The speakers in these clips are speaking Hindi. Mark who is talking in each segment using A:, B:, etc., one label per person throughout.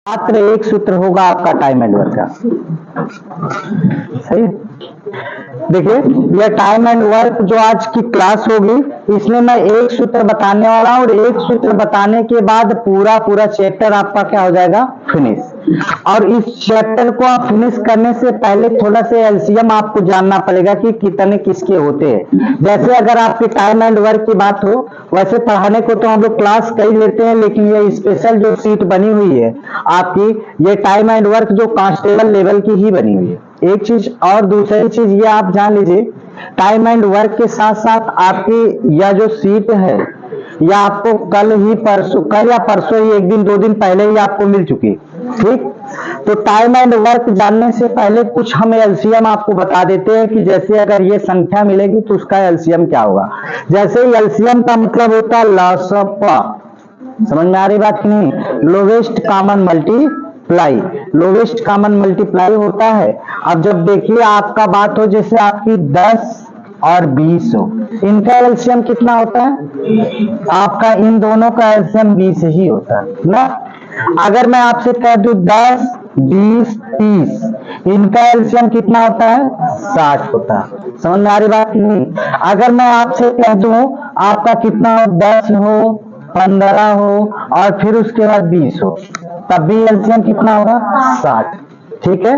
A: मात्र एक सूत्र होगा आपका टाइम एंड वर्क का। सही है? देखिए, यह टाइम एंड वर्क जो आज की क्लास होगी, इसमें मैं एक सूत्र बताने वाला हूं और एक सूत्र बताने के बाद पूरा पूरा चैप्टर आपका क्या हो जाएगा, फिनिश। और इस चैप्टर को आप फिनिश करने से पहले थोड़ा सा एलसीएम आपको जानना पड़ेगा कि कितने किसके होते हैं। जैसे अगर आपके टाइम एंड वर्क की बात हो, वैसे पढ़ाने को तो हम लोग क्लास कर ही लेते हैं, लेकिन ये स्पेशल जो सीट बनी हुई है आपकी, ये टाइम एंड वर्क जो कांस्टेबल लेवल की ही बनी हुई है। एक चीज और दूसरी चीज ये आप जान लीजिए, टाइम एंड वर्क के साथ साथ आपकी यह जो सीट है, या आपको कल या परसों ही, एक दिन दो दिन पहले ही आपको मिल चुकी। ठीक, तो टाइम एंड वर्क जानने से पहले कुछ हम एलसीएम आपको बता देते हैं कि जैसे अगर ये संख्या मिलेगी तो उसका एलसीएम क्या होगा। जैसे एलसीएम का मतलब होता है लसपा, समझ में आ रही बात की नहीं? Lowest common multiply, lowest common multiply होता है। अब जब देखिए आपका बात हो, जैसे आपकी 10 और 20 हो, इनका एलसीएम कितना होता है? आपका इन दोनों का एलसीएम 20 ही होता है ना। अगर मैं आपसे कह दूं 10, 20, 30, इनका एलसीएम कितना होता है? 60 होता है। समझ में आ रही बात नहीं? अगर मैं आपसे कह दूं आपका कितना हो, 10 हो, 15 हो और फिर उसके बाद 20 हो, तब भी एलसीएम कितना होगा? 60। ठीक है।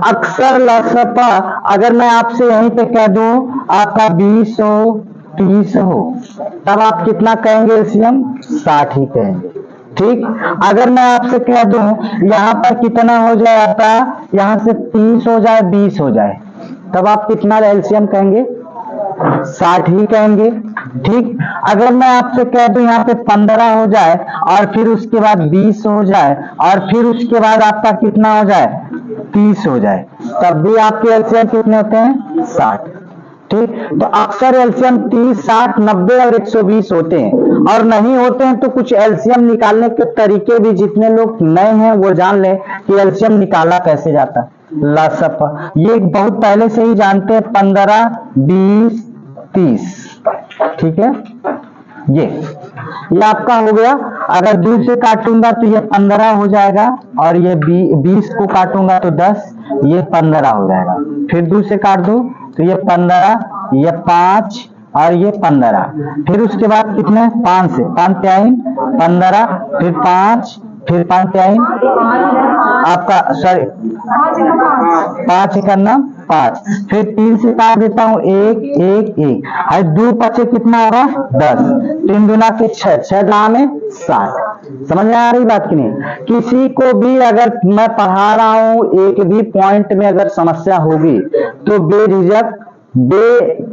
A: अक्सर लसपा अगर मैं आपसे यहीं पे कह दूं आपका 20 हो, 30 हो, तब आप कितना कहेंगे? एलसीएम 60 ही कहेंगे। ठीक, अगर मैं आपसे कह दूं यहां पर कितना हो जाए आपका, यहां से 30 हो जाए, 20 हो जाए, तब आप कितना एलसीएम कहेंगे? 60 ही कहेंगे। ठीक, अगर मैं आपसे कह दूं यहाँ पे 15 हो जाए और फिर उसके बाद 20 हो जाए और फिर उसके बाद आपका कितना हो जाए? 30 हो जाए, तब भी आपके एलसीएम कितने होते हैं? 60। ठीक, तो अक्सर एलसीएम 30, 60, 90 और 120 होते हैं। और नहीं होते हैं तो कुछ एलसीएम निकालने के तरीके भी, जितने लोग नए हैं वो जान लें कि एलसीएम निकाला कैसे जाता है। लसपा ये बहुत पहले से ही जानते हैं, 15, 20, 30। ठीक है, ये आपका हो गया। अगर 2 से काटूंगा तो ये 15 हो जाएगा और ये 20 को काटूंगा तो 10, ये 15 हो जाएगा। फिर 2 से काट दूं तो ये 15, ये 5 और ये 15। फिर उसके बाद कितने? 5 से 5 टाइम 15, फिर 5, फिर 5 टाइम आपका, सॉरी 5 करना 5, फिर 3 से काट देता हूं 1, 1, 1 और 2 बचे कितना होगा? 10, 3 गुना के 6, 6 गुना में 60। समझ में आ रही बात की नहीं? किसी को भी अगर मैं पढ़ा रहा हूं, एक भी पॉइंट में अगर समस्या होगी तो बेझिझक,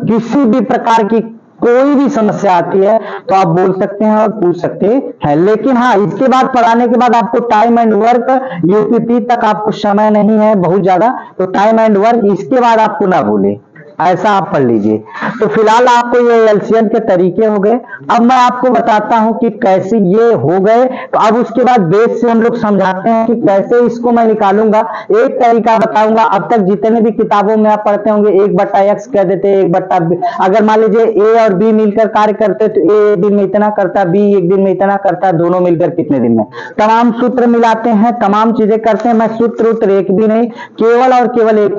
A: किसी भी प्रकार की कोई भी समस्या आती है तो आप बोल सकते हैं और पूछ सकते हैं। लेकिन हाँ, इसके बाद पढ़ाने के बाद आपको टाइम एंड वर्क यूपीपी तक आपको समय नहीं है बहुत ज्यादा, तो टाइम एंड वर्क इसके बाद आपको ना भूले, ऐसा आप पढ़ लीजिए। तो फिलहाल आपको ये एलसीएम के तरीके हो गए। अब मैं आपको बताता हूं कि कैसे ये हो गए, तो अब उसके बाद बेस से हम लोग समझाते हैं कि कैसे इसको मैं निकालूंगा। एक तरीका बताऊंगा। अब तक जितने भी किताबों में आप पढ़ते होंगे 1/x कह देते हैं, 1/b। अगर मान लीजिए ए और बी मिलकर कार्य करते तो ए एक दिन में इतना करता, बी एक दिन में इतना करता, दोनों मिलकर कितने दिन में। तमाम सूत्र मिलाते हैं, तमाम चीजें करते हैं। मैं सूत्र एक भी नहीं, केवल और केवल एक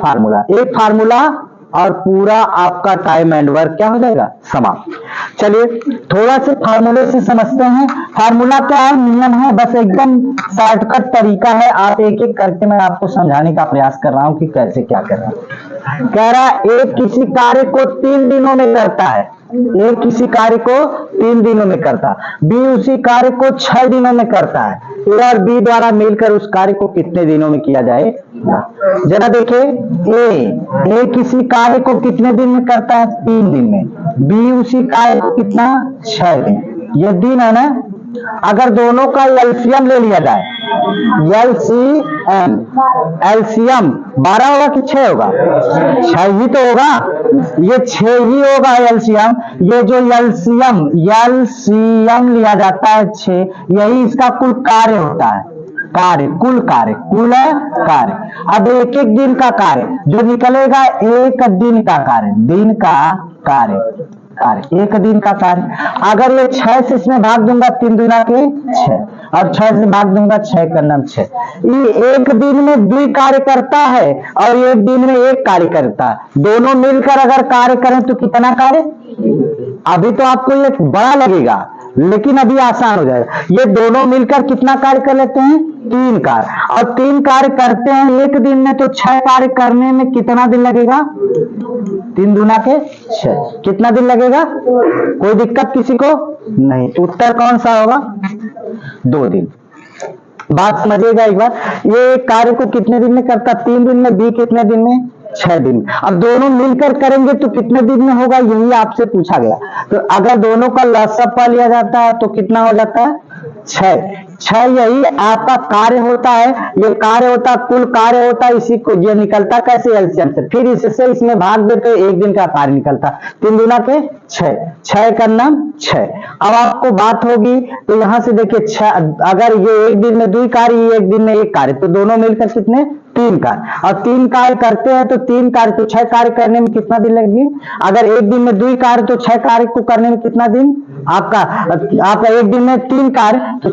A: फार्मूला और पूरा आपका टाइम एंड वर्क क्या हो जाएगा? समाप्त। चलिए थोड़ा से फार्मूले से समझते हैं। फार्मूला क्या है? नियम है, बस एकदम शॉर्टकट तरीका है। आप एक एक करके मैं आपको समझाने का प्रयास कर रहा हूं कि कैसे क्या कर रहा है। कह रहा है एक किसी कार्य को 3 दिनों में करता है, एक किसी कार्य को 3 दिनों में करता, बी उसी कार्य को 6 दिनों में करता है। ए और बी द्वारा मिलकर उस कार्य को कितने दिनों में किया जाए? जरा देखिए, ए किसी कार्य को कितने दिन में करता है? 3 दिन में। बी उसी कार्य को कितना? 6 दिन। ये दिन है ना। अगर दोनों का एलसीएम ले लिया जाए, एलसीएम 12 होगा कि 6 होगा? 6 ही तो होगा, ये 6 ही होगा एलसीएम। ये जो एलसीएम लिया जाता है 6, यही इसका कुल कार्य होता है। कुल कार्य। अब एक एक दिन का कार्य जो निकलेगा, एक दिन का कार्य, कार्य, एक दिन का कार्य। अगर ये 6 से इसमें भाग दूंगा 3 दूना के 6 और 6 से भाग दूंगा 6 का नाम 6। ये एक दिन में 2 कार्य करता है और एक दिन में 1 कार्य करता है। दोनों मिलकर अगर कार्य करें तो कितना कार्य? अभी तो आपको ये बड़ा लगेगा लेकिन अभी आसान हो जाएगा। ये दोनों मिलकर कितना कार्य कर लेते हैं? 3 कार्य। और 3 कार्य करते हैं एक दिन में, तो 6 कार्य करने में कितना दिन लगेगा? 3 दूना के 6। कितना दिन लगेगा? कोई दिक्कत किसी को नहीं। उत्तर कौन सा होगा? 2 दिन। बात समझिएगा एक बार। ये कार्य को कितने दिन में करता? 3 दिन में। बी कितने दिन में? 6 दिन। अब दोनों मिलकर करेंगे तो कितने दिन में होगा, यही आपसे पूछा गया। तो अगर दोनों का लसापा लिया जाता है तो कितना हो जाता है? 6। यही आपका कार्य होता है। ये कार्य होता है, कुल कार्य होता है। इसी को ये निकलता कैसे? एलसीएम से। फिर इससे इसमें भाग दे तो एक दिन का कार्य निकलता। 3 दूना के 6, 6 का नाम 6। अब आपको बात होगी तो यहां से देखिए 6, अगर ये एक दिन में 2 कार्य, ये एक दिन में 1 कार्य, तो दोनों मिलकर कितने? 3 कार्य। और 3 कार्य करते हैं तो 3 कार्य तो 6 कार्य करने में कितना दिन लगेगी? अगर एक दिन में 2 कार्य तो 6 कार्य को करने में कितना दिन? आपका एक दिन में 3 कार्य तो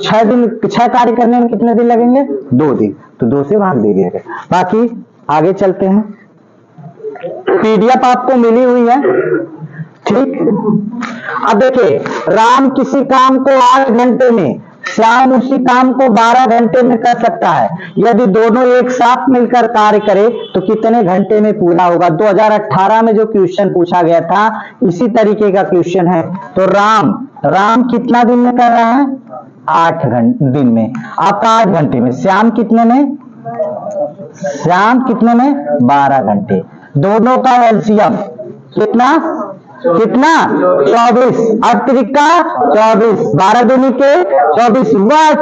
A: 6 कार्य करने में कितने दिन लगेंगे? 2 दिन। तो 2 से भाग दीजिएगा। बाकी आगे चलते हैं। पीडीएफ आपको मिली हुई है, ठीक। अब देखिए, राम किसी काम को 8 घंटे में, श्याम उसी काम को 12 घंटे में कर सकता है। यदि दोनों एक साथ मिलकर कार्य करें तो कितने घंटे में पूरा होगा? 2018 में जो क्वेश्चन पूछा गया था इसी तरीके का क्वेश्चन है। तो राम कितना दिन में कर रहा है? 8 दिन में। आपका 8 घंटे में। श्याम कितने में? श्याम कितने में? 12 घंटे। दोनों का एलसीएम कितना? 24। अतिरिक्त 24, 12 दूनी के 24। वह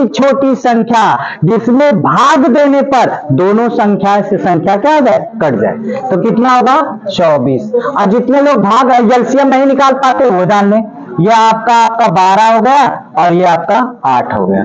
A: छोटी संख्या जिसमें भाग देने पर दोनों संख्या से संख्या क्या हो जाए? कट जाए। तो कितना होगा? 24। और जितने लोग भाग एलसीएम नहीं निकाल पाते वो जान लें। ये आपका 12 हो गया और ये आपका 8 हो गया।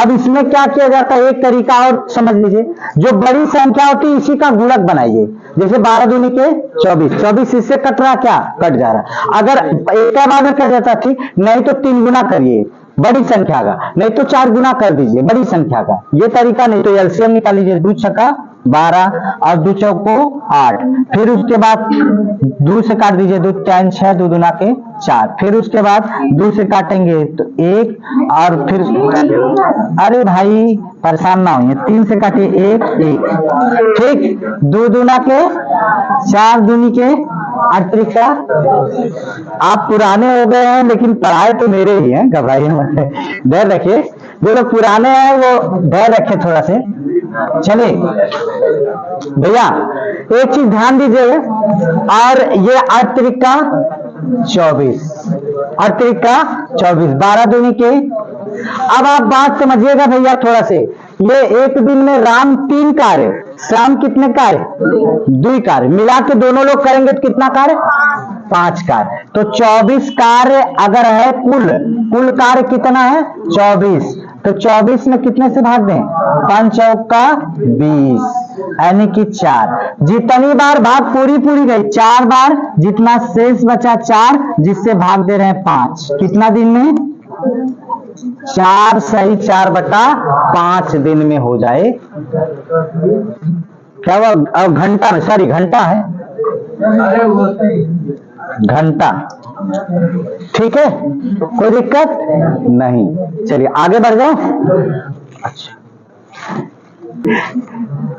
A: अब इसमें क्या किया जाता है? एक तरीका और समझ लीजिए। जो बड़ी संख्या होती है इसी का गुणक बनाइए। जैसे 12 दूनी के 24, 24 इससे कट रहा, क्या कट जा रहा। अगर एक बार में कट जाता ठीक, नहीं तो 3 गुना करिए बड़ी संख्या का, नहीं तो 4 गुना कर दीजिए बड़ी संख्या का। ये तरीका नहीं तो एलसीएम निकाल लीजिए। 2 छक्का 12 और 2 चौको 8। फिर उसके बाद 2 से काट दीजिए, 2 3 6, 2 दूना के 4। फिर उसके बाद 2 से काटेंगे तो 1 और फिर अरे भाई परेशान ना होइए, 3 से काटिए 1 1, ठीक। 2 दूना के 4 दूनी के 38। आप पुराने हो गए हैं लेकिन पढ़ाए तो मेरे ही हैं, घबराइए मत, डर रखिए। जो लोग पुराने हैं वो डर रखे थोड़ा से। चलिए भैया एक चीज ध्यान दीजिए, और ये 24, 12 दूनी के। अब आप बात समझिएगा भैया थोड़ा से। ये एक दिन में राम 3 कार्य, श्याम कितने कार्य? 2 कार्य। मिला के दोनों लोग करेंगे तो कितना कार्य? 5 कार्य। तो 24 कार्य अगर है, कुल कार्य कितना है? 24। तो 24 में कितने से भाग दें? 5 चौका 20, यानी कि 4। जितनी बार भाग पूरी गई, 4 बार, जितना शेष बचा 4, जिससे भाग दे रहे हैं 5। कितना दिन में? 4 सही 4/5 दिन में हो जाए। क्या हुआ? घंटा में, सॉरी घंटा है, घंटा, ठीक है, कोई दिक्कत नहीं। चलिए आगे बढ़ जाओ। अच्छा,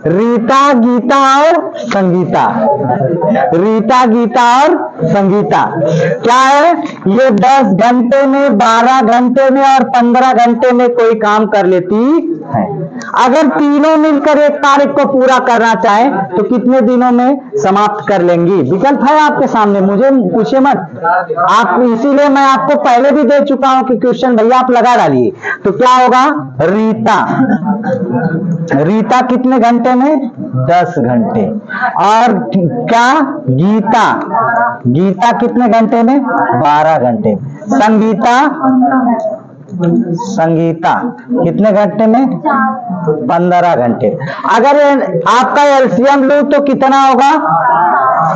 A: रीता गीता और संगीता, रीता गीता और संगीता क्या है? ये 10 घंटे में, 12 घंटे में और 15 घंटे में कोई काम कर लेती है। अगर तीनों मिलकर एक कार्य को पूरा करना चाहे तो कितने दिनों में समाप्त कर लेंगी? विकल्प है आपके सामने, मुझे पूछे मत आप, इसीलिए मैं आपको पहले भी दे चुका हूं कि क्वेश्चन भैया आप लगा डालिए। तो क्या होगा? रीता कितने घंटे में? 10 घंटे। और क्या? गीता कितने घंटे में? 12 घंटे। संगीता संगीता कितने घंटे में? 15 घंटे। अगर आपका एलसीएम लूं तो कितना होगा?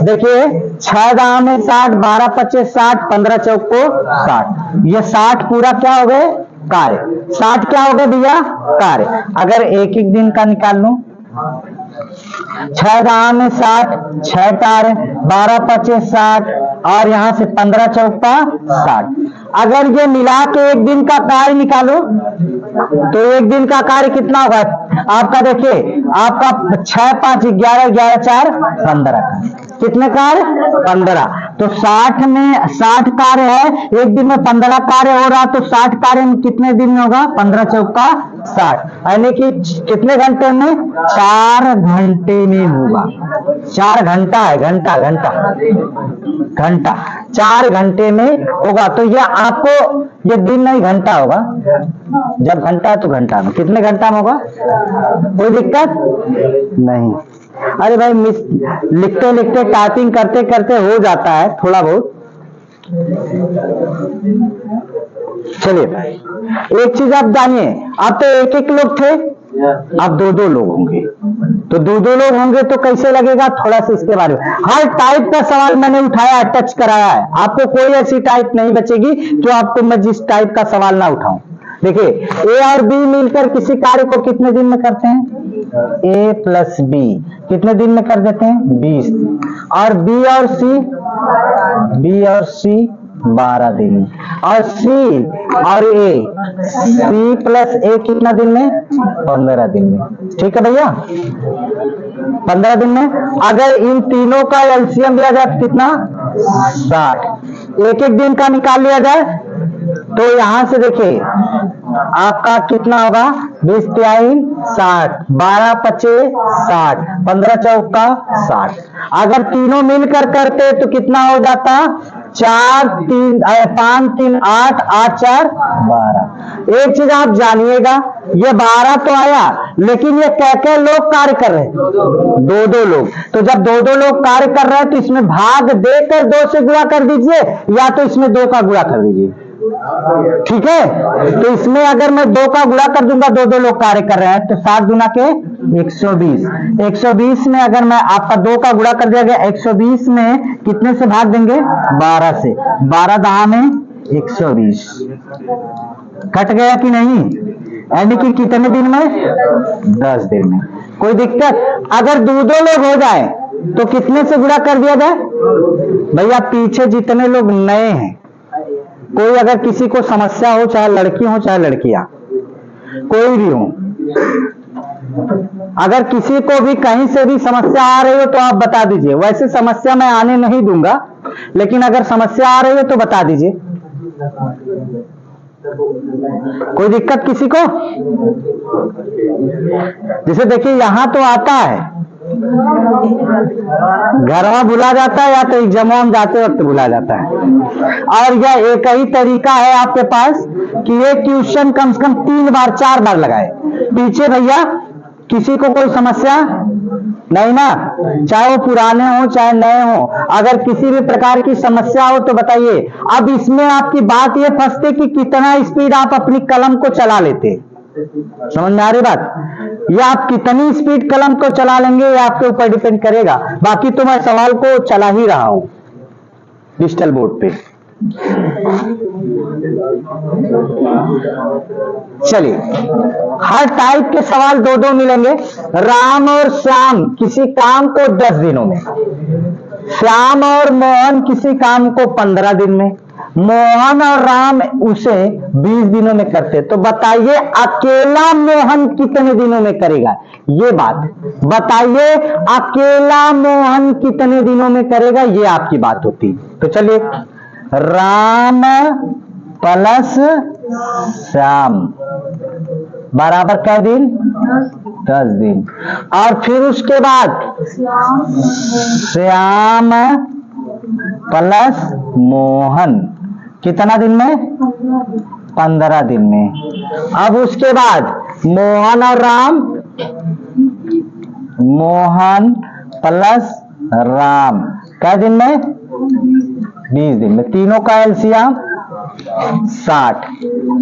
A: देखिए 6 दांव में 60, 12 25 60, 15 चौको 60। ये 60 पूरा क्या हो गए? कार्य। 60 क्या हो गए भैया? कार्य। अगर एक एक दिन का निकाल लूं, 6 दांव में 60, 6 कार्य, 12 25 60 और यहां से 15 चौका 60। अगर ये मिला के एक दिन का कार्य निकालो तो एक दिन का कार्य कितना होगा आपका? देखिए आपका 6 5 11 11 4 15 कितने कार्य? 15। तो 60 में 60 कार्य है, एक दिन में 15 कार्य हो रहा, तो 60 कार्य में कितने दिन में होगा? 15 चौका 60, यानी कि कितने घंटे में? 4 घंटे में होगा। 4 घंटा है, घंटा घंटा घंटा 4 घंटे में होगा। तो ये आपको ये दिन नहीं घंटा होगा। जब घंटा है तो घंटा में, कितने घंटा में होगा? कोई दिक्कत नहीं। अरे भाई लिखते लिखते टाइपिंग करते करते हो जाता है थोड़ा बहुत। चलिए एक चीज आप जानिए, आप तो एक एक लोग थे, अब 2-2 लोग होंगे। तो 2-2 लोग होंगे तो कैसे लगेगा? थोड़ा सा इसके बारे में, हर टाइप का सवाल मैंने उठाया है, टच कराया है। आपको कोई ऐसी टाइप नहीं बचेगी कि आपको मैं जिस टाइप का सवाल ना उठाऊं। देखिए ए और बी मिलकर किसी कार्य को कितने दिन में करते हैं? ए प्लस बी कितने दिन में कर देते हैं? 20। और बी और सी 12 दिन। और सी और ए, सी प्लस ए कितना दिन में? 15 दिन में। ठीक है भैया, 15 दिन में। अगर इन तीनों का एलसीएम लिया जाए तो कितना? 60। एक एक दिन का निकाल लिया जाए तो यहां से देखिए आपका कितना होगा? 20 3 60, 12 25 60, 15 चौका 60। अगर तीनों मिलकर करते तो कितना हो जाता? 4 3 5 3 8 8 4 12। एक चीज आप जानिएगा, ये 12 तो आया, लेकिन ये क्या लोग कार्य कर रहे हैं? 2-2 लोग। तो जब 2-2 लोग कार्य कर रहे हैं तो इसमें भाग देकर 2 से गुणा कर दीजिए, या तो इसमें 2 का गुणा कर दीजिए। ठीक है, तो इसमें अगर मैं 2 का गुणा कर दूंगा, 2-2 लोग कार्य कर रहे हैं, तो 7 गुना के 120। 120 में अगर मैं आपका 2 का गुणा कर दिया गया, 120 में कितने से भाग देंगे? 12 से। 12 दहा में 120 कट गया कि नहीं? यानी कि कितने दिन में? 10 दिन में। कोई दिक्कत? अगर 2-2 लोग हो जाए तो कितने से गुणा कर दिया जाए? भैया पीछे जितने लोग नए हैं, कोई अगर किसी को समस्या हो, चाहे लड़की हो चाहे लड़कियां, कोई भी हो, अगर किसी को भी कहीं से भी समस्या आ रही हो तो आप बता दीजिए। वैसे समस्या मैं आने नहीं दूंगा, लेकिन अगर समस्या आ रही हो तो बता दीजिए। कोई दिक्कत किसी को? जैसे देखिए यहां तो आता है, घर में भुला जाता है, या तो एग्जाम में जाते वक्त भुला जाता है। और यह एक ही तरीका है आपके पास कि ये क्वेश्चन कम से कम 3 बार 4 बार लगाए। पीछे भैया किसी को कोई समस्या नहीं ना, चाहे वो पुराने हो चाहे नए हो, अगर किसी भी प्रकार की समस्या हो तो बताइए। अब इसमें आपकी बात ये फंसते कि कितना स्पीड आप अपनी कलम को चला लेते। समझ में आ रही बात? या आप कितनी स्पीड कलम को चला लेंगे ये आपके ऊपर डिपेंड करेगा। बाकी तो मैं सवाल को चला ही रहा हूं डिजिटल बोर्ड पे। चलिए, हर टाइप के सवाल 2-2 मिलेंगे। राम और श्याम किसी काम को 10 दिनों में, श्याम और मोहन किसी काम को 15 दिन में, मोहन और राम उसे 20 दिनों में करते। तो बताइए अकेला मोहन कितने दिनों में करेगा? ये बात बताइए, अकेला मोहन कितने दिनों में करेगा, ये आपकी बात होती। तो चलिए, राम प्लस श्याम बराबर क्या दिन? 10 दिन। और फिर उसके बाद श्याम प्लस मोहन कितना दिन में? 15 दिन में। अब उसके बाद मोहन और राम, मोहन प्लस राम क्या दिन में? 20 दिन में। तीनों का एलसीएम 60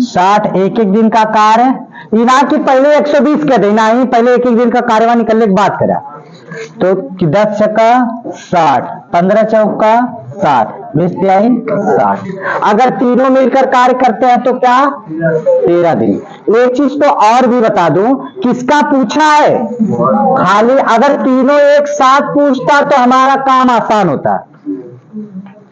A: 60 एक एक दिन का कार्य है। ना कि पहले 120 कह दे, ना ही पहले एक एक दिन का कार्यवाही निकलने की बात करा। तो 10 चक्का 60, 15 चौका 60, 20 तिहाई 60। अगर तीनों मिलकर कार्य करते हैं तो क्या 13 दिन। एक चीज तो और भी बता दूं, किसका पूछा है, खाली अगर तीनों एक साथ पूछता तो हमारा काम आसान होता,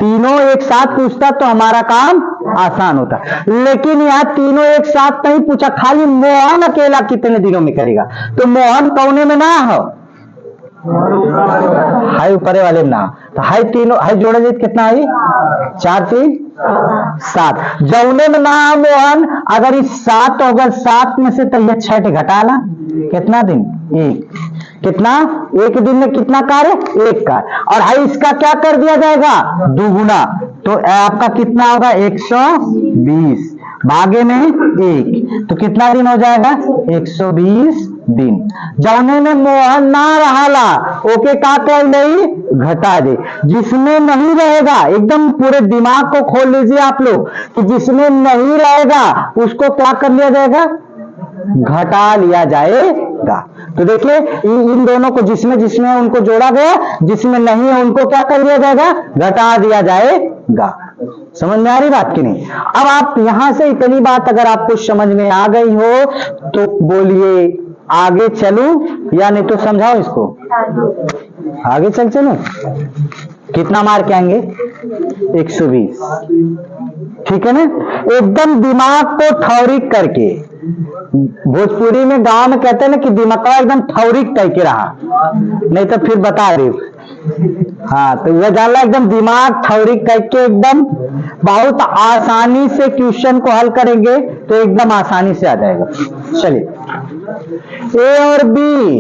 A: तीनों एक साथ पूछता तो हमारा काम आसान होता। लेकिन यहाँ तीनों एक साथ नहीं पूछा, खाली मोहन अकेला कितने दिनों में करेगा। तो मोहन कौने में ना हो, हाई ऊपरे वाले में ना। तो हाई तीनों हाई जोड़े जाए कितना है, 4 3 7। जौने में ना मोहन, अगर इस 7 होगा 7 में से तो यह 6 घटा ला, कितना दिन, एक। कितना, एक दिन में कितना कार्य, एक कार्य। और हाई इसका क्या कर दिया जाएगा, दुगुना। तो आपका कितना होगा 120 भागे में 1, तो कितना दिन हो जाएगा 120 दिन। जौने में मोहन ना रहा ओके का कर नहीं घटा दे। जिसमें नहीं रहेगा, एकदम पूरे दिमाग को खोल लीजिए आप लोग, कि जिसमें नहीं रहेगा उसको क्या कर लिया जाएगा, घटा लिया जाएगा। तो देखिए इन दोनों को जिसमें जिसमें उनको जोड़ा गया, जिसमें नहीं है उनको क्या कर दिया जाएगा, घटा दिया जाएगा। समझ में आ रही बात की नहीं। अब आप यहां से इतनी बात अगर आपको समझ में आ गई हो तो बोलिए आगे चलूं या नहीं तो समझाओ इसको, आगे चलूं। कितना मार्क आएंगे 120, ठीक है ना। एकदम दिमाग को ठौरिक करके, भोजपुरी में गांव में कहते हैं ना कि दिमाग एकदम ठौरिक करके रहा, नहीं तो फिर बता रही। हाँ तो वह जानला एकदम दिमाग ठौरिक करके एकदम बहुत आसानी से क्वेश्चन को हल करेंगे तो एकदम आसानी से आ जाएगा। चलिए, ए और बी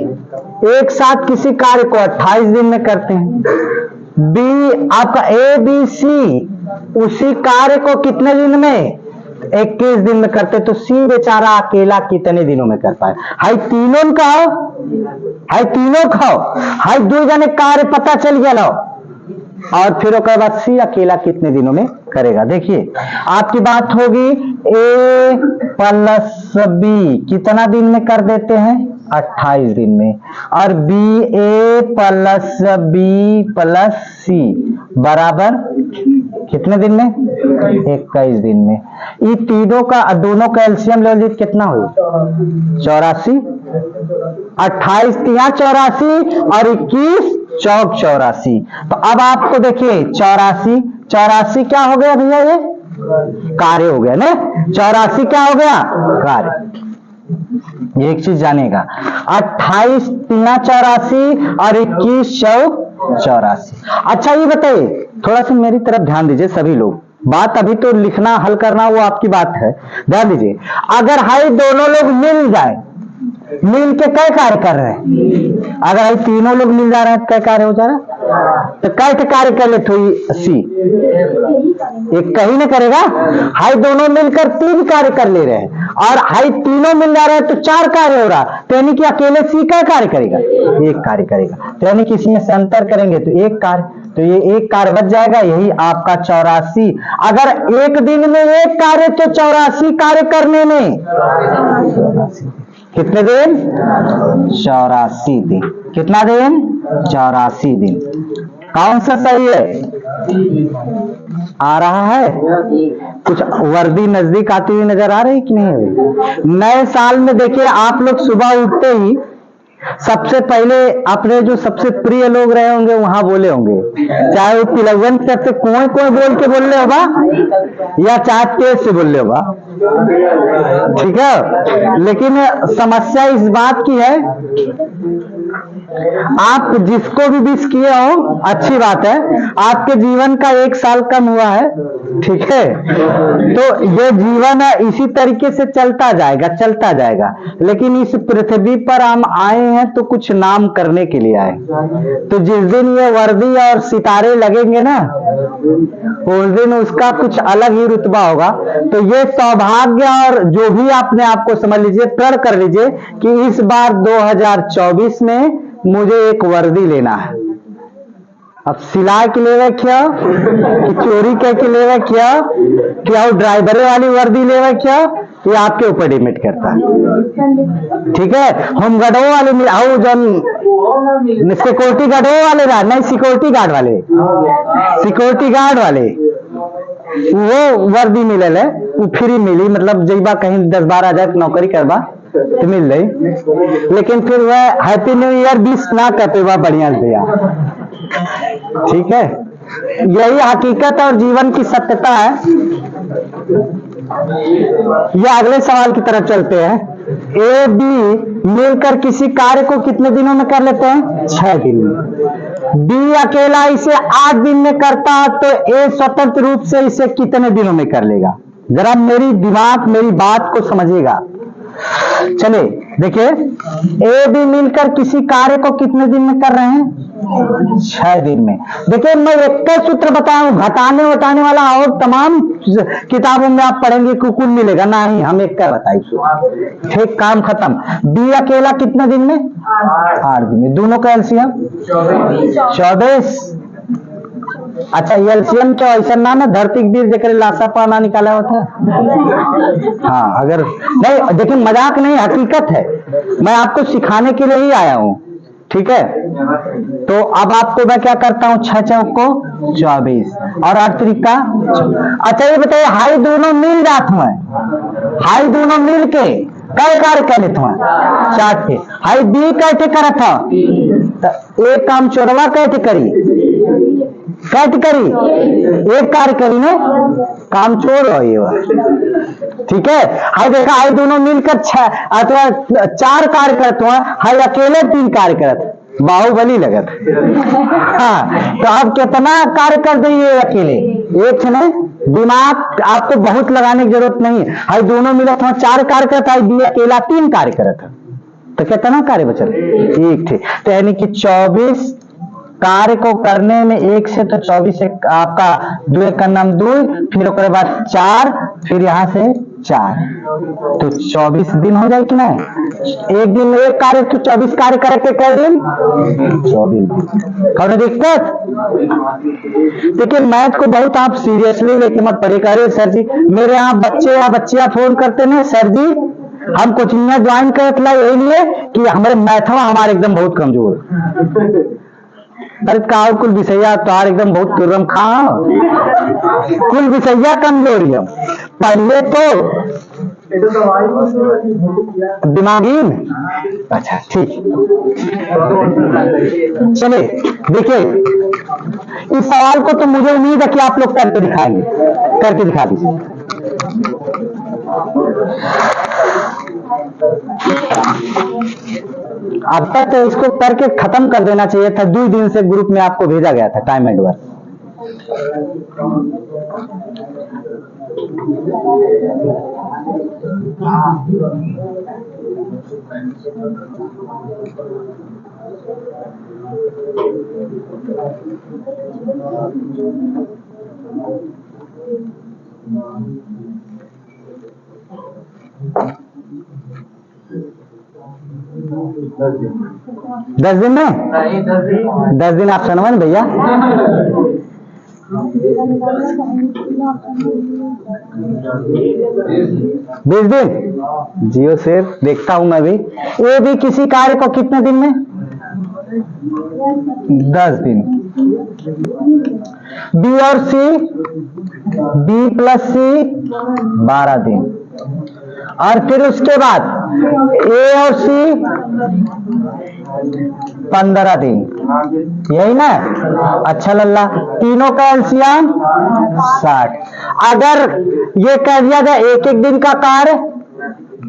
A: एक साथ किसी कार्य को 28 दिन में करते हैं। बी आपका ए बी सी उसी कार्य को कितने दिन में, 21 दिन में करते। तो सी बेचारा अकेला कितने दिनों में कर पाए। हाई तीनों कहो, हाई तीनों खाओ, हाई 2 जने कार्य पता चल गया लो, और फिर उसके बाद सी अकेला कितने दिनों में करेगा। देखिए आपकी बात होगी ए प्लस बी कितना दिन में कर देते हैं 28 दिन में, और बी ए प्लस बी प्लस सी बराबर कितने दिन में 21 दिन में। ये तीनों का दोनों का एलसीएम ले लीजिए कितना हुई 84, 28 तिया 84 और 21 चौक 84। तो अब आपको देखिए 84 क्या हो गया भैया, ये कार्य हो गया ना। 84 क्या हो गया, कार्य। एक चीज जानेगा, 28 तिया 84 और 21 चौक 84। अच्छा ये बताइए, थोड़ा सा मेरी तरफ ध्यान दीजिए सभी लोग, बात अभी तो लिखना हल करना वो आपकी बात है, ध्यान दीजिए। अगर हाई दोनों लोग मिल जाए, मिल के क्या कार्य कर रहे हैं, अगर हाई तीनों लोग मिल जा रहे हैं तो क्या कार्य हो जा रहा है, तो कैसे कार्य कर ले, तो सी एक कहीं ना करेगा। हाई दोनों मिलकर 3 कार्य कर ले रहे हैं, और हाई तीनों मिल जा रहे हैं तो 4 कार्य हो रहा, तो यानी कि अकेले सी क्या कार्य करेगा, 1 कार्य करेगा। तो यानी कि इसमें से अंतर करेंगे तो 1 कार्य, तो ये 1 कार्य बच जाएगा, यही आपका 84। अगर एक दिन में 1 कार्य तो 84 कार्य करने में कितने दिन 84 दिन। कितना दिन 84 दिन। कौन सा सही है, आ रहा है कुछ वर्दी नजदीक आती हुई नजर आ रही कि नहीं। नए साल में देखिए आप लोग सुबह उठते ही सबसे पहले अपने जो सबसे प्रिय लोग रहे होंगे वहां बोले होंगे, चाहे वो तिलवन से कोई कोई बोल के बोल रहे होगा या चाहे तेज से बोल रहे होगा, ठीक है। लेकिन समस्या इस बात की है, आप जिसको भी विश किए हो अच्छी बात है, आपके जीवन का 1 साल कम हुआ है, ठीक है। तो ये जीवन इसी तरीके से चलता जाएगा। लेकिन इस पृथ्वी पर हम आए हैं तो कुछ नाम करने के लिए आए। तो जिस दिन ये वर्दी और सितारे लगेंगे ना, उस दिन उसका कुछ अलग ही रुतबा होगा। तो ये सौभाग्य, और जो भी आपने आपको समझ लीजिए, प्रण कर लीजिए कि इस बार 2024 में मुझे एक वर्दी लेना है। अब सिलाई के लेवे क्या कि चोरी के लेवे क्या कि और ड्राइवरे वाली वर्दी लेवे क्या, ये आपके ऊपर डिपेंड करता है। ठीक है, हम गढ़ो वाले आओ जन सिक्योरिटी गार्डो वाले रहा नहीं, सिक्योरिटी गार्ड वाले, सिक्योरिटी गार्ड वाले वो वर्दी मिले है, वो फ्री मिली, मतलब जैबा कहीं 10-12 हजार नौकरी करवा तो मिल रही, लेकिन फिर वह हैप्पी न्यू ईयर 20 ना कहते वह बढ़िया से दिया। ठीक है, यही हकीकत और जीवन की सत्यता है। यह अगले सवाल की तरफ चलते हैं। ए बी मिलकर किसी कार्य को कितने दिनों में कर लेते हैं? 6 दिन में। बी अकेला इसे 8 दिन में करता है, तो ए स्वतंत्र रूप से इसे कितने दिनों में कर लेगा? जरा मेरी दिमाग मेरी बात को समझिएगा। चले देखिए, ए बी मिलकर किसी कार्य को कितने दिन में कर रहे हैं? 6 दिन में। देखिए मैं एक सूत्र बताया हूं, घटाने वटाने वाला और तमाम किताबों में आप पढ़ेंगे कुकुल मिलेगा नहीं, हम एक का बताई। ठीक, काम खत्म। बी अकेला कितने दिन में? 8 दिन में। दोनों का एलसीएम 24। अच्छा, एलसीएम क्या ऐसा नाम है? धरती वीर जकर लाशा पाना निकाला होता है। हाँ, अगर नहीं, देखिए मजाक नहीं, हकीकत है, मैं आपको सिखाने के लिए ही आया हूं। ठीक है, तो अब आपको मैं क्या करता हूं, 6 चौक को 24 और 8 तरीका। अच्छा ये बताइए, हाई दोनों मिल जाते हैं, हाई दोनों मिल के कई कार्य कर लेते हैं? 4 थे। हाई बी कैसे करा था? एक काम चोरवा कैसे करी? कैसे करी? एक कार्य करी ना, काम चोर हो ये। ठीक है, हाई देखा, हाई दोनों मिलकर 6 अथवा 4 कार्य करते हैं, हाई अकेले 3 कार्य करते, बाहुबली लगत। हाँ, तो आप कितना कार्य कर दिए अकेले? एक है ना, दिमाग आपको बहुत लगाने की जरूरत नहीं है। हाई दोनों मिला था 4 कार्य करता है, बी अकेला 3 कार्य करता, तो कितना कार्य बचल? एक थे। तो यानी कि 24 कार्य को करने में 1 से, तो 24 से आपका 2 का नाम 2, फिर उसके बाद 4, फिर यहां से 4, तो 24 दिन हो जाए कि नहीं? एक दिन में एक कार्य, तो 24 कार्य करके कई दिन? 24 दिन। कौन दिक्कत? देखिए मैथ को बहुत आप सीरियसली लेके मत पढ़े। करे सर जी मेरे यहाँ बच्चे या बच्चियां फोन करते ना, सर जी हम कोचिंग ज्वाइन करते यही लिए कि हमारे मैथवा हमारे एकदम बहुत कमजोर। अरे का कुल विषया तार एकदम बहुत तुरम खा, कुल विषया कमजोर है। पहले तो दिमागी। अच्छा ठीक, चले देखिए इस सवाल को तो मुझे उम्मीद है कि आप लोग करके दिखाएंगे, करके दिखा दीजिए। अब तक तो इसको करके खत्म कर देना चाहिए था। 2 दिन से ग्रुप में आपको भेजा गया था टाइम एंड वर्क। दस दिन में? 10 दिन आप सुनवा भैया। 20 दिन जियो से देखता हूं मैं भी। ए भी किसी कार्य को कितने दिन में? 10 दिन। बी और सी, बी प्लस सी 12 दिन, और फिर उसके बाद ए और सी 15 दिन, यही ना? अच्छा लल्ला, तीनों का एलसीएम 60। अगर ये कह दिया जाए एक एक दिन का कार्य,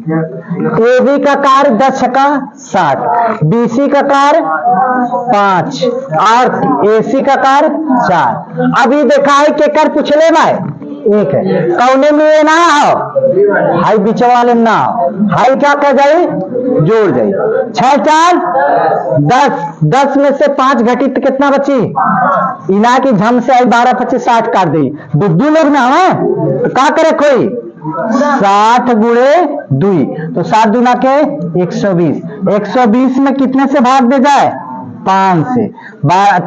A: ए बी का कार्य 10 का 60, बी सी का कार्य 5 और ए सी का कार्य 4। अभी देखा है के कर पूछले भाई एक है, कौने में ये ना हो, हाई बीच वाले ना हो, हाई क्या कर जाए? जोड़ जाए। 6 4 10 में से 5 घटी तो कितना बची? इना की झम से आई 12 25 60 काट दी। बुद्धू लोग ना है तो क्या करे कोई? 60 गुणे 2, तो 7 दूना के 120। 120 में कितने से भाग दे जाए? 5 से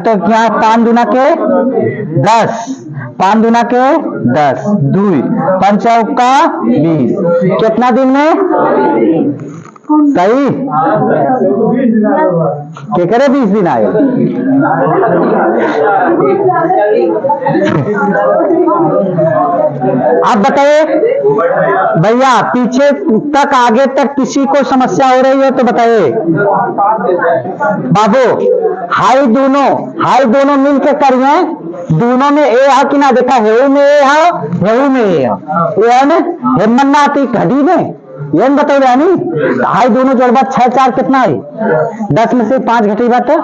A: तो क्या 5 दूना के 10, 5 दूना के 10, 2 5 चौका 20, कितना दिन में? सही क्या करे 20 दिन आए। आप बताइए भैया, पीछे तक आगे तक किसी को समस्या हो रही है तो बताइए। बाबू हाई दोनों मिलकर करिए, दोनों में ए है कि ना? देखा हेऊ में ए है, हेऊ में ए है ना, हेमन ना आती घड़ी में ये बताओ रानी। हाई दोनों जोड़बा 6 4 कितना है? 10 में से 5 घटी बात है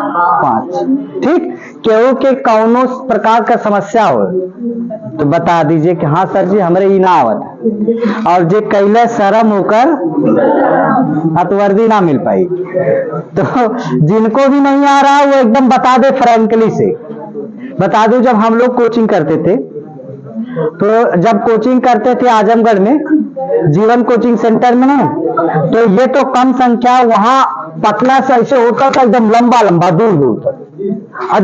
A: 5। ठीक, केहू के कौनो प्रकार का समस्या हो तो बता दीजिए कि हाँ सर जी हमारे ई ना आवत, और जे कैले शर्म होकर हथवर्दी ना मिल पाई। तो जिनको भी नहीं आ रहा वो एकदम बता दे, फ्रैंकली से बता दो। जब हम लोग कोचिंग करते थे तो जब कोचिंग करते थे आजमगढ़ में जीवन कोचिंग सेंटर में ना, तो ये तो कम संख्या वहां पतला से ऐसे होता था एकदम लंबा लंबा दूर दूर तक, और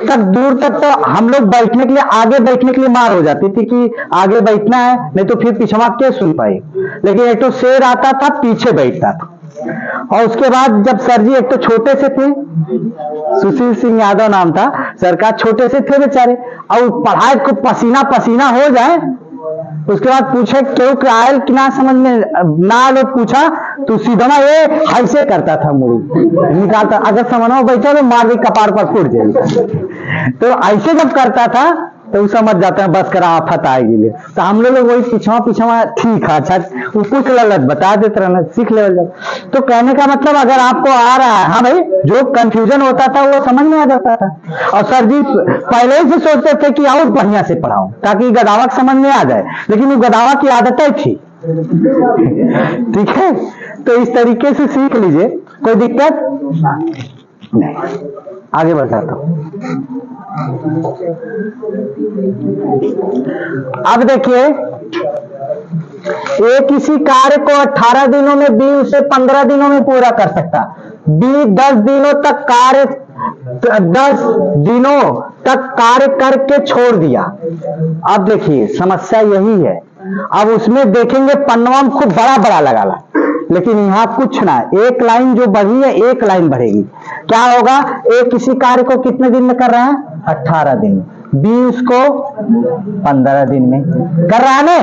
A: जब दूर तक तो हम लोग बैठने के लिए आगे बैठने के लिए मार हो जाती थी कि आगे बैठना है, नहीं तो फिर पिछवा के सुन पाए। लेकिन एक तो शेर आता था पीछे बैठता था। और उसके बाद जब सर जी एक तो छोटे से थे, सुशील सिंह यादव नाम था सर का, छोटे से थे बेचारे, और पढ़ाई को पसीना पसीना हो जाए, उसके बाद पूछे क्यों आयल कि ना समझ में ना लोग पूछा तो सीधा ये ऐसे करता था, मुड़ी निकालता, अगर समझ बैठा तो मार दी कपार पर फूट जाएगी। तो ऐसे जब करता था तो समझ जाते हैं बस करा आफत आएगी। तो हम लोग वही पिछवा ठीक है, अच्छा वो कुछ ललत बता देते रहना, सीख ले जब। तो कहने का मतलब अगर आपको आ रहा है, हाँ भाई जो कंफ्यूजन होता था वो समझ में आ जाता था। और सर जी पहले ही से सोचते थे कि और बढ़िया से पढ़ाओ ताकि गदावक समझ में आ जाए, लेकिन वो गदावा की आदतें थी। ठीक है, तो इस तरीके से सीख लीजिए, कोई दिक्कत नहीं। आगे बढ़ाता हूं। अब देखिए, ए किसी कार्य को 18 दिनों में बी उसे 15 दिनों में पूरा कर सकता। बी 10 दिनों तक कार्य करके छोड़ दिया। अब देखिए समस्या यही है। अब उसमें देखेंगे पन्नवा में खूब बड़ा बड़ा लगा, लेकिन यहाँ कुछ ना, एक लाइन जो बढ़ी है एक लाइन बढ़ेगी। क्या होगा? ए किसी कार्य को कितने दिन में कर रहा है? 18 दिन में। बी उसको 15 दिन में कर रहा है ना।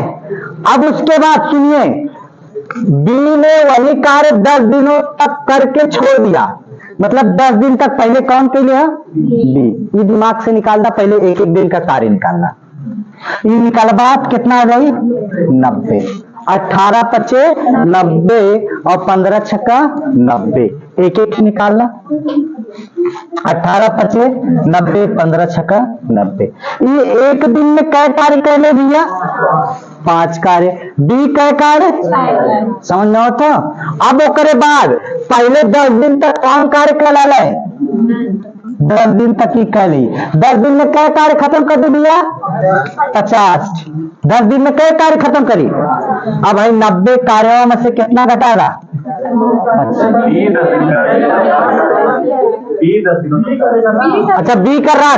A: अब उसके बाद सुनिए, बी ने वही कार्य 10 दिनों तक करके छोड़ दिया, मतलब 10 दिन तक पहले कौन के लिया? बी। ये दिमाग से निकालना, पहले एक एक दिन का कार्य निकालना। ये निकाल बात कितना आ गई? 90। 18 पचे 90 और 15 छक्का 90, एक एक निकालना। 18 पचे 90, 15 छक्का 90। ये एक दिन में कै कार्य कर ले भैया? 5 कार्य। बी कै कार्य? समझ में होता? अब ओकरे बाद पहले 10 दिन तक कौन कार्य कर ले? 10 दिन तक ही कर ली। 10 दिन में कै कार्य खत्म कर दे भैया? 50। 10 दिन में कै कार्य खत्म करी? अब भाई 90 कार्यों में से कितना घटाएगा? अच्छा बी कर रहा है,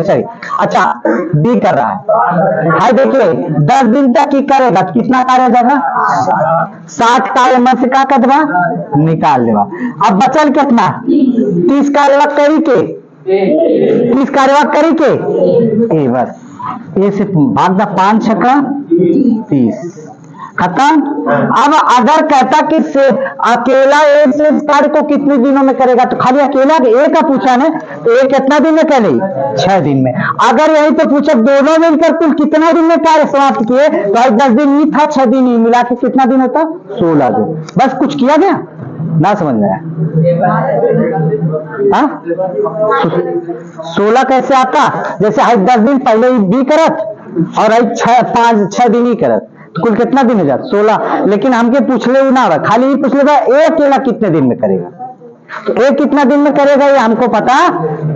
A: सॉरी। अच्छा बी कर रहा है। हाय देखिए 10 दिन तक ही करेगा, कितना कार्य जाएगा? 60 कार्य में से क्या कर देगा? निकाल देगा। अब बचल कितना? 30 कार्यवाह करी के, 30 कार्यवाह करी के ए बस ए से भाग दा 5 छक्का 30 खत्म। अब अगर कहता कि से अकेला एक से कार्य को कितने दिनों में करेगा, तो खाली अकेला एक का पूछा ना, तो एक कितना दिन में करे? 6 दिन में। अगर यही तो पूछा दोनों मिलकर कुल कितना दिन में कार्य समाप्त किए, तो 10 दिन ही था, 6 दिन ही मिला के कितना दिन होता? 16 दिन। बस कुछ किया गया ना, समझ में आया? 16 कैसे आता? जैसे आज 10 दिन पहले बी करत और आज 5-6 दिन ही करत, तो कुल कितना दिन हो जाता? 16। लेकिन हमके पूछ ले ना, खाली ही पूछ लेगा ए अकेला कितने दिन में करेगा, तो ए कितना दिन में करेगा ये हमको पता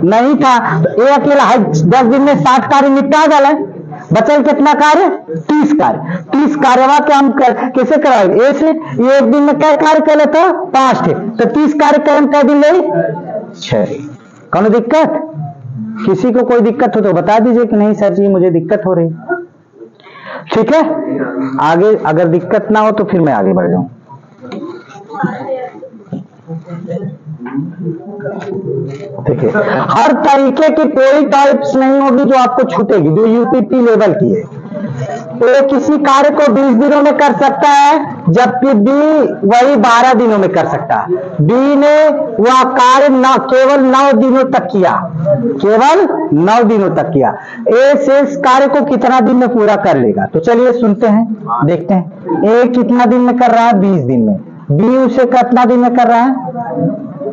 A: नहीं था। तो ए अकेला 10 दिन में 60 कार्य निपटा डाला, बचा कितना कार्य? 30 कार्य। 30 कार्यवा के हम कैसे कराएंगे? ए से ये एक दिन में क्या कार्य कर लेता? 5 थे, तो 30 कार्य करें कै दिन ले? 6। कौन दिक्कत? किसी को कोई दिक्कत हो तो बता दीजिए कि नहीं सर जी मुझे दिक्कत हो रही। ठीक है, आगे अगर दिक्कत ना हो तो फिर मैं आगे बढ़ जाऊं। देखिए, हर तरीके की कोई टाइप्स नहीं होगी जो आपको छूटेगी, जो यूपीपी लेवल की है। तो किसी कार्य को 20 दिनों में कर सकता है, जबकि बी वही 12 दिनों में कर सकता है। बी ने वह कार्य केवल 9 दिनों तक किया, केवल 9 दिनों तक किया। ए शेष कार्य को कितना दिन में पूरा कर लेगा? तो चलिए सुनते हैं, देखते हैं। ए कितना दिन में कर रहा है? 20 दिन में। बी उसे कितना दिन में कर रहा है?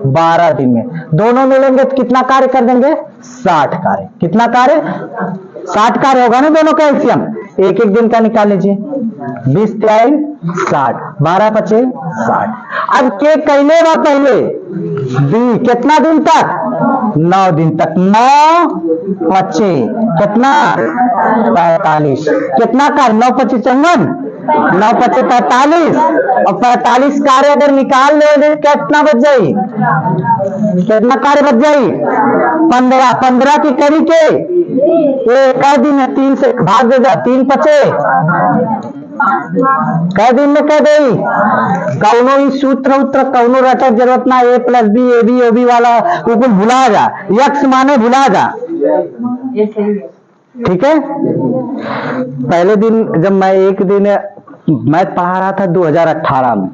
A: 12 दिन में। दोनों मिलेंगे तो कितना कार्य कर देंगे? 60 कार्य। कितना कार्य? 60 कार्य होगा ना दोनों का एलसीएम। एक एक दिन का निकाल लीजिए। 20 3 60, 12 5 60। अब के कहने बा पहले बी कितना दिन तक? 9 दिन तक। 9 5 कितना? 45। कितना कार्य? 9 5 54, 9 5 45, और 45 कार्य अगर निकाल ले कितना बच जाई? कितना कार्य बच जाई? 15। 15 की करी के एक दिन है, 3 से भाग दे जा। 3 5 कै दिन में कह दे? कौनो ही सूत्र उत्र कौनो रटक जरूरत ना। A plus B, A B O B वाला ऊपर भुला जा, यक्स माने भुला जा। ठीक है, पहले दिन जब मैं एक दिन मैथ पढ़ा रहा था 2018 में,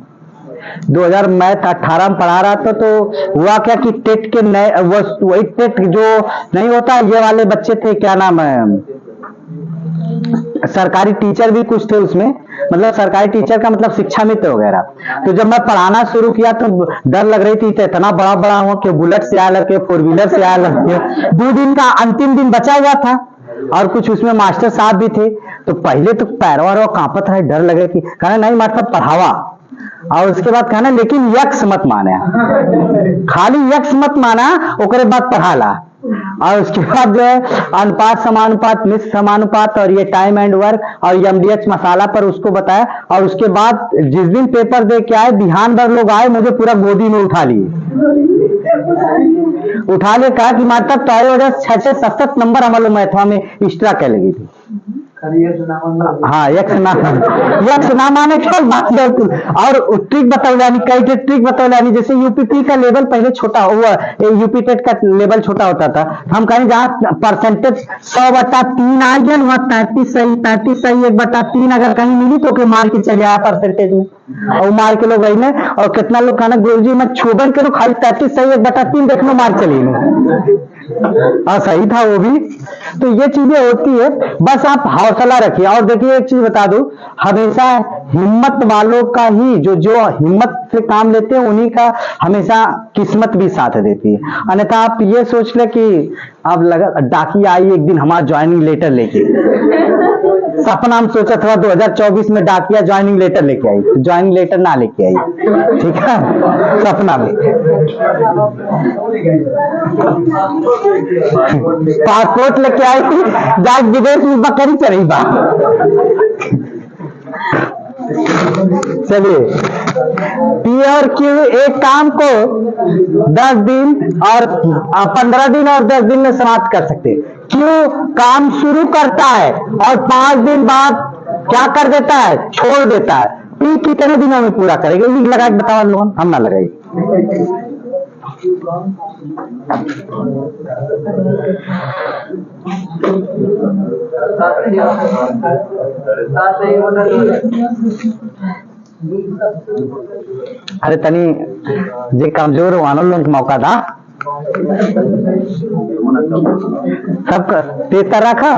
A: 2000 मैथ 18 में पढ़ा रहा था, तो हुआ क्या कि टेट के नए वही टेट जो नहीं होता, ये वाले बच्चे थे, क्या नाम है, सरकारी टीचर भी कुछ थे उसमें, मतलब सरकारी टीचर का मतलब शिक्षा मित्र वगैरह। तो जब मैं पढ़ाना शुरू किया तो डर लग रही थी, तो इतना बड़ा बड़ा हुआ कि बुलेट से आया लड़के, 4 व्हीलर से आया लड़के। 2 दिन का अंतिम दिन बचा हुआ था और कुछ उसमें मास्टर साहब भी थे। तो पहले तो पैरवा कांपत रहे, डर लगे कि कहना नहीं मास्टर पढ़ावा, और उसके बाद कहना लेकिन यक्स मत माने, खाली यक्स मत माना, ओकरे बाद पढ़ा ला। और उसके बाद जो है अनुपात समानुपात मिश्र समानुपात और ये टाइम एंड वर्क और एमडीएच मसाला पर उसको बताया। और उसके बाद जिस दिन पेपर दे के आए, बिहान भर लोग आए, मुझे पूरा गोदी में उठा लिए, कहा कि मास्टर तुम्हारी वजह से 6-7 नंबर हमारे मैथवा में एक्स्ट्रा कर लगी थी। हाँ, यक्स ना माने क्या? और ट्रिक बतौलानी, कई ट्रिक बतौलानी, जैसे यूपीपी का लेवल पहले छोटा हुआ, यूपी टेट का लेवल छोटा होता था। हम कहें जहाँ परसेंटेज 100/3 आ गया, वहाँ 33 सही 1/3 अगर कहीं मिली तो मार के चले आया परसेंटेज में, और मार के लोग गई। और कितना लोग कहना गुरुजी मैं छोबन करो, खाली 33 सही 1/3 देखना मार चली। हाँ सही था वो भी। तो ये चीजें होती है, बस आप हौसला रखिए। और देखिए एक चीज बता दूं, हमेशा हिम्मत वालों का ही जो हिम्मत से काम लेते हैं उन्हीं का हमेशा किस्मत भी साथ देती है। अन्यथा आप ये सोच ले कि अब लगा डाकी आई एक दिन हमारा ज्वाइनिंग लेटर लेके, सपना हम सोचा था 2024 में डाकिया ज्वाइनिंग लेटर लेके आई, ज्वाइनिंग लेटर ना लेके आई, ठीक है, सपना में पासपोर्ट लेके आई, जाके विदेश में बकरी चढ़ी बा। चलिए, पी और क्यू एक काम को 10 दिन और 15 दिन और 10 दिन में समाप्त कर सकते हैं। क्यू काम शुरू करता है और 5 दिन बाद क्या कर देता है? छोड़ देता है। पी कितने दिनों में पूरा करेगा? लिख लगा के बताओ लोगों, हम ना लगाई। अरे तनी जे कमजोर वालों लोग मौका था, सबका तेज कर रखा।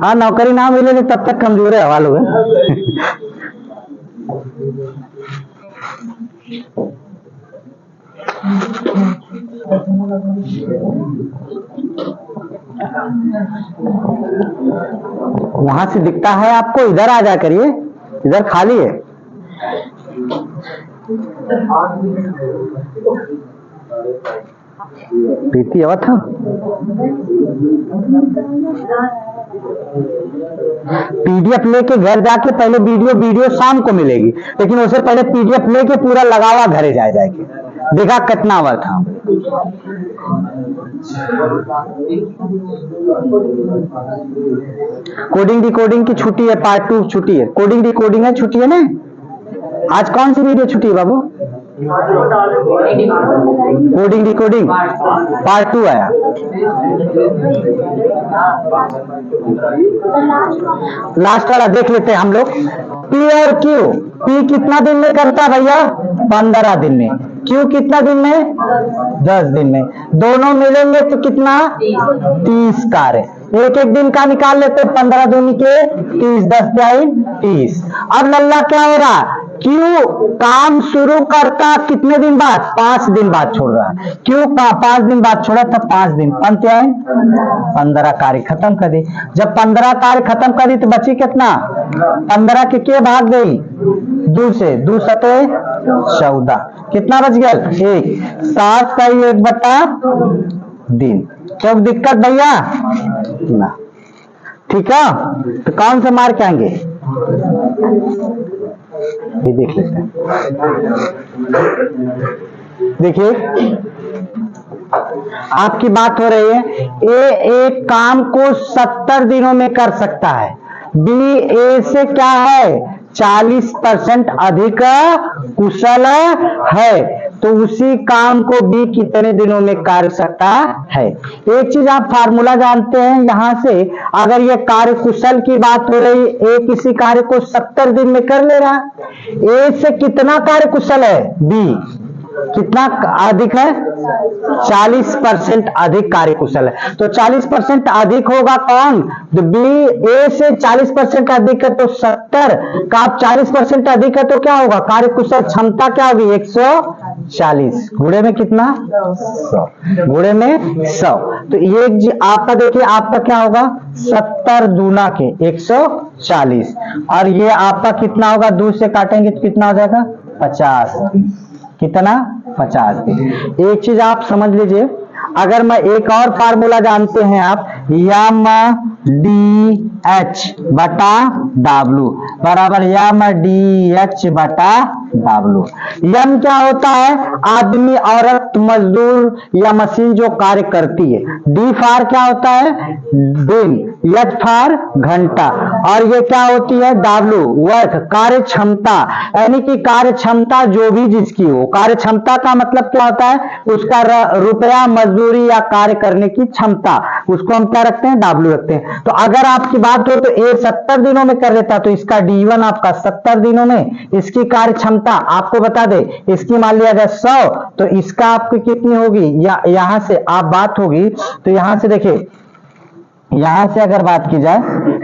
A: हाँ, नौकरी ना मिले तब तक कमजोर है हवा लोग। वहां से दिखता है आपको, इधर आ जा करिए, इधर खाली है। प्रीति आवत था। पीडीएफ लेके घर जाके पहले वीडियो शाम को मिलेगी, लेकिन उससे पहले पीडीएफ लेके पूरा लगावा घरे जाएगी। देखा कितना आवा था। कोडिंग डिकोडिंग की छुट्टी है, पार्ट 2 छुट्टी है। कोडिंग डिकोडिंग है छुट्टी है ना। आज कौन सी वीडियो छुट्टी है बाबू? कोडिंग डिकोडिंग पार्ट 2 आया। लास्ट वाला देख लेते हैं हम लोग। पी और क्यू। पी कितना दिन में करता है भैया? 15 दिन में। क्यू कितना दिन में? 10 दिन में। दोनों मिलेंगे तो कितना? 30 कार्य। एक एक दिन का निकाल लेते, 15 दूनी के 30, 10 टाइम 30। अब लल्ला क्या हो रहा? क्यों काम शुरू करता कितने दिन बाद? 5 दिन बाद छोड़ रहा है। क्यों 5 दिन बाद छोड़ा? तब 5 दिन 15 कार्य खत्म कर दी। जब 15 कार्य खत्म कर दी तो बची कितना? 15 के भाग गई 2 से, 2 सते 14। कितना बच गया? 1। 7 का 1/दिन। क्या दिक्कत भैया ना? ठीक है, तो कौन से मार्क आएंगे ये देख लेते हैं। देखिए आपकी बात हो रही है, ए एक काम को 70 दिनों में कर सकता है। बी ए से क्या है? 40% अधिक कुशल है, तो उसी काम को बी कितने दिनों में कर सकता है? एक चीज आप फार्मूला जानते हैं यहां से, अगर ये कार्य कुशल की बात हो रही, ए किसी कार्य को 70 दिन में कर ले रहा है। ए से कितना कार्य कुशल है? बी कितना अधिक है? 40% अधिक कार्य कुशल है। तो 40% अधिक होगा कौन? तो बी। ए से 40% अधिक है तो 70 का 40% अधिक है तो क्या होगा? कार्य कुशल क्षमता क्या होगी? 140 गुणे में कितना? 100 गुणे में 100। तो ये आपका देखिए, आपका क्या होगा? 70 दूना के 140, और ये आपका कितना होगा? 2 से काटेंगे तो कितना हो जाएगा? 50। कितना? 50 दिन। एक चीज आप समझ लीजिए, अगर मैं एक और फार्मूला जानते हैं आप, यम डी एच बटा डब्लू बराबर यम डी एच बटा डब्लू। यम क्या होता है? आदमी, औरत, मजदूर या मशीन जो कार्य करती है। डी फार क्या होता है? दिन। एच फार घंटा। और ये क्या होती है? डब्लू वर्क, कार्य क्षमता। यानी कि कार्य क्षमता जो भी जिसकी हो, कार्य क्षमता का मतलब क्या होता है? उसका रुपया, मजदूरी या कार्य करने की क्षमता, उसको हम क्या रखते हैं? डब्लू रखते हैं। तो अगर आपकी बात हो तो ए 70 दिनों में कर लेता, तो इसका D1 आपका 70 दिनों में। इसकी कार्य क्षमता आपको बता दे, इसकी मान लिया जाए 100, तो इसका आपकी कितनी होगी? या यहां से आप बात होगी तो यहां से देखिए, यहां से अगर बात की जाए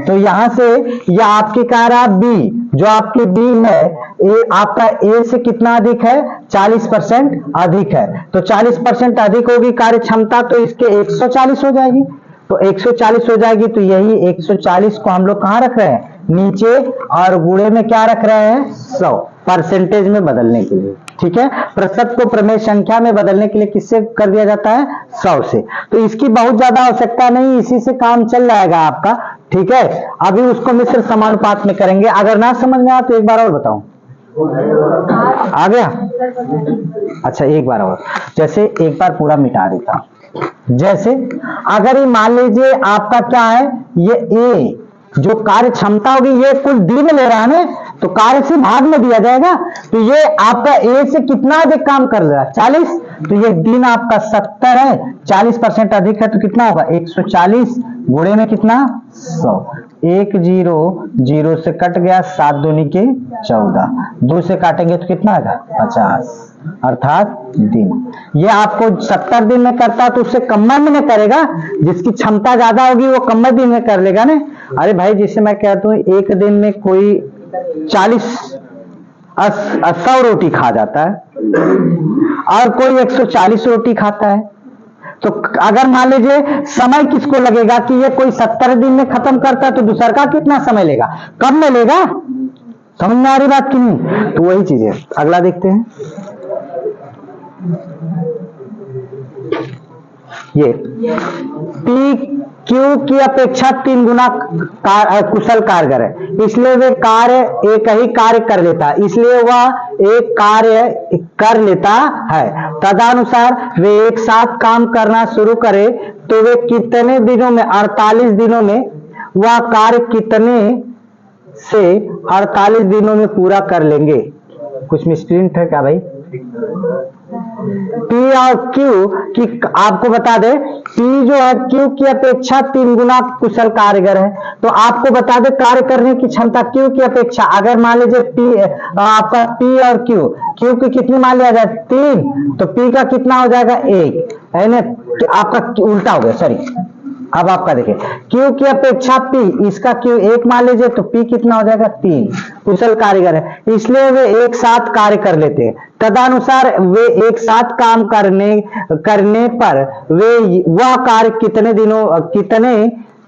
A: तो यहां से ये आपकी कह रहा है बी, जो आपकी बी है, ए आपका ए से कितना अधिक है? 40% अधिक है। तो 40% अधिक होगी कार्य क्षमता, तो इसके 140 हो जाएगी। तो 140 हो जाएगी, तो यही 140 को हम लोग कहां रख रहे हैं? नीचे, और गुणे में क्या रख रहे हैं? 100 परसेंटेज में बदलने के लिए। ठीक है, प्रतिशत को प्रमेय संख्या में बदलने के लिए किससे कर दिया जाता है? 100 से। तो इसकी बहुत ज्यादा आवश्यकता नहीं, इसी से काम चल जाएगा आपका। ठीक है, अभी उसको मिश्र समानुपात में करेंगे। अगर ना समझ में आया तो एक बार और बताऊं। आ गया? अच्छा, एक बार और, जैसे एक बार पूरा मिटा देता। जैसे अगर ये मान लीजिए आपका क्या है, ये ए जो कार्य क्षमता होगी, ये कुल डी में ले रहा है ना, तो कार्य से भाग में दिया जाएगा। तो ये आपका ए से कितना अधिक काम कर रहा है? 40। तो ये दिन आपका 70 है, 40% अधिक है, तो कितना होगा? 140 गुणे में कितना? 100। 1 0 0 से कट गया, 7 दूनी के 14, 2 से काटेंगे तो कितना आएगा? 50, अर्थात दिन। ये आपको 70 दिन में करता है तो उससे कम में करेगा, जिसकी क्षमता ज्यादा होगी वो कम दिन में कर लेगा ना। अरे भाई, जिसे मैं कहता हूँ एक दिन में कोई 100 रोटी खा जाता है और कोई 140 रोटी खाता है, तो अगर मान लीजिए समय किसको लगेगा कि ये कोई 70 दिन में खत्म करता है, तो दूसरा का कितना समय लेगा? कम में लेगा। समझ में आ रही बात कि नहीं? तो वही चीज है। अगला देखते हैं। ये P Q की अपेक्षा 3 गुना कुशल कारीगर है, इसलिए वे कार्य एक ही कार्य कर लेता है, इसलिए वह एक कार्य कर लेता है। तदनुसार वे एक साथ काम करना शुरू करें तो वे कितने दिनों में, 48 दिनों में वह कार्य कितने से 48 दिनों में पूरा कर लेंगे। कुछ मिसप्रिंट है क्या भाई? P और Q की आपको बता दे, P जो है Q की अपेक्षा 3 गुना कुशल कारीगर है, तो आपको बता दे कार्य करने की क्षमता Q की अपेक्षा, अगर मान लीजिए आपका P और Q की कितनी मान लिया जाए 3, तो P का कितना हो जाएगा 1, है ना? आपका उल्टा हो गया, सॉरी। अब आपका देखिए Q की अपेक्षा P, इसका Q 1 मान लीजिए तो P कितना हो जाएगा 3, कुशल कारीगर है, इसलिए वे एक साथ कार्य कर लेते हैं। तदनुसार वे एक साथ काम करने पर वे वह कार्य कितने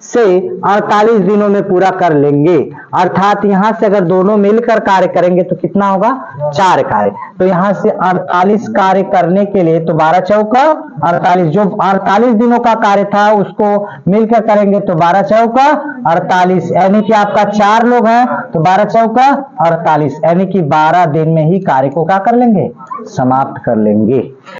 A: से 48 दिनों में पूरा कर लेंगे। अर्थात यहां से अगर दोनों मिलकर कार्य करेंगे तो कितना होगा 4 कार्य, तो यहां से 48 कार्य करने के लिए तो 12 चौका 48, जो 48 दिनों का कार्य था उसको मिलकर करेंगे तो 12 चौका 48, यानी कि आपका 4 लोग हैं तो 12 चौका 48, यानी कि 12 दिन में ही कार्य को क्या कर लेंगे, समाप्त कर लेंगे।